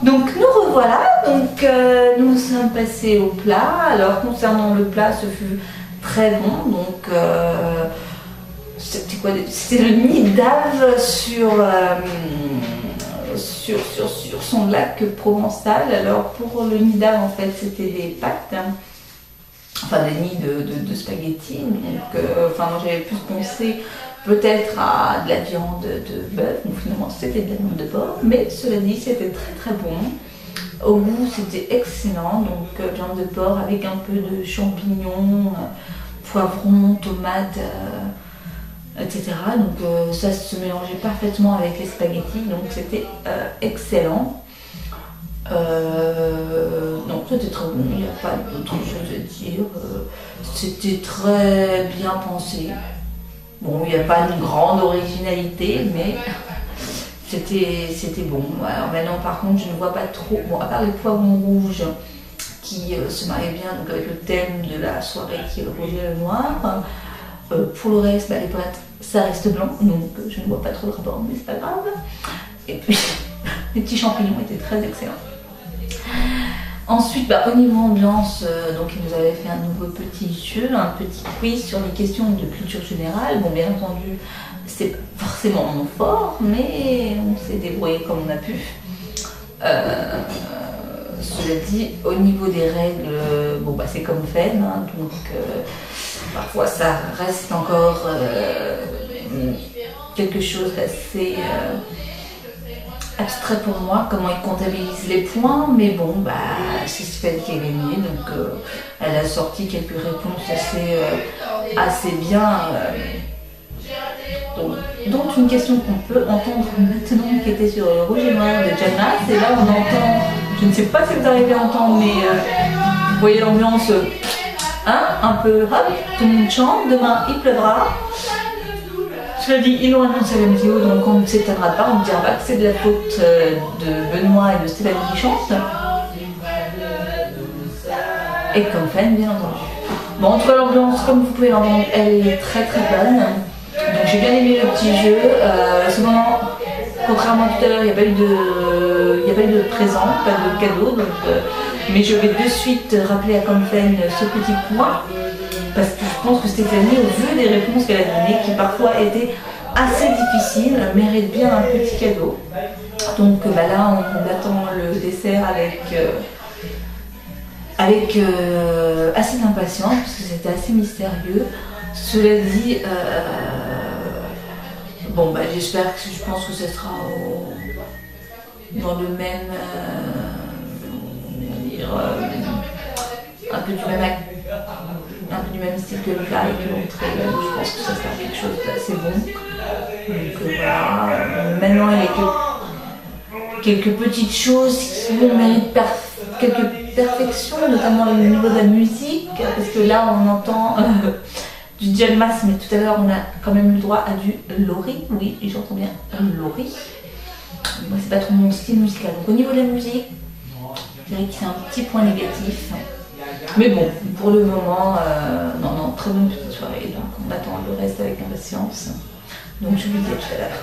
Donc nous revoilà, donc nous sommes passés au plat. Alors concernant le plat, ce fut très bon. Donc c'était quoi? C'était le nid d'Ave sur son lac provençal. Alors pour le nid d'Ave, en fait, c'était des pâtes, enfin des nids de spaghettis. Donc moi j'avais plus pensé peut-être à de la viande de bœuf, donc finalement c'était de la viande de porc, mais cela dit c'était très très bon. Au goût c'était excellent, donc viande de porc avec un peu de champignons, poivrons, tomates, etc. Donc ça se mélangeait parfaitement avec les spaghettis, donc c'était excellent. Donc c'était très bon, il n'y a pas d'autre chose à dire. C'était très bien pensé. Bon, il n'y a pas une grande originalité, mais c'était bon. Alors maintenant, par contre, je ne vois pas trop, bon, à part les poivrons rouges qui se marient bien donc avec le thème de la soirée qui est le rouge et le noir. Pour le reste, les pâtes, ça reste blanc, donc je ne vois pas trop de rapport, mais c'est pas grave. Et puis, les petits champignons étaient très excellents. Ensuite, au niveau ambiance, donc il nous avait fait un nouveau petit jeu, un petit quiz sur les questions de culture générale. Bon, bien entendu, c'est pas forcément mon fort, mais on s'est débrouillé comme on a pu. Cela dit, au niveau des règles, c'est comme fait, hein, donc parfois ça reste encore quelque chose d'assez abstrait pour moi, comment ils comptabilisent les points, mais bon, c'est Sven qui a gagné, donc elle a sorti quelques réponses assez bien. Donc une question qu'on peut entendre maintenant, qui était sur le rouge et noir de Jeanne Mas, et là on entend, je ne sais pas si vous arrivez à entendre, mais vous voyez l'ambiance, un peu hop, tout le monde chante, demain il pleuvra. Je le dis, ils l'ont annoncé à la météo, donc on ne s'étonnera pas, on ne dira pas que c'est de la faute de Benoît et de Stéphanie qui chantent. Et comme fan, bien entendu. Bon, entre l'ambiance, comme vous pouvez l'entendre, elle est très très bonne. Donc j'ai bien aimé le petit jeu. Cependant, contrairement à tout à l'heure, il n'y a pas eu de présent, pas de cadeau. Donc, mais je vais de suite rappeler à Comfen ce petit point. Parce que je pense que Stéphanie, au vu des réponses qu'elle a données, qui parfois étaient assez difficiles, mérite bien un petit cadeau. Donc là, on attend le dessert avec assez d'impatience, parce que c'était assez mystérieux. Cela dit, j'espère que je pense que ce sera dans le même, un peu du même style que le plat et que l'entrée. Je pense que ça sera quelque chose d'assez bon. Donc voilà. Maintenant, il y a quelques petites choses qui méritent quelques perfections, notamment au niveau de la musique, parce que là, on entend du Jeanne Mas, mais tout à l'heure, on a quand même eu le droit à du Laurie. Oui, j'entends bien Laurie. Moi, c'est pas trop mon style musical. Donc au niveau de la musique, je dirais que c'est un petit point négatif. Mais bon, pour le moment, très bonne petite soirée, donc on attend le reste avec impatience. Donc je vous dis à tout à l'heure.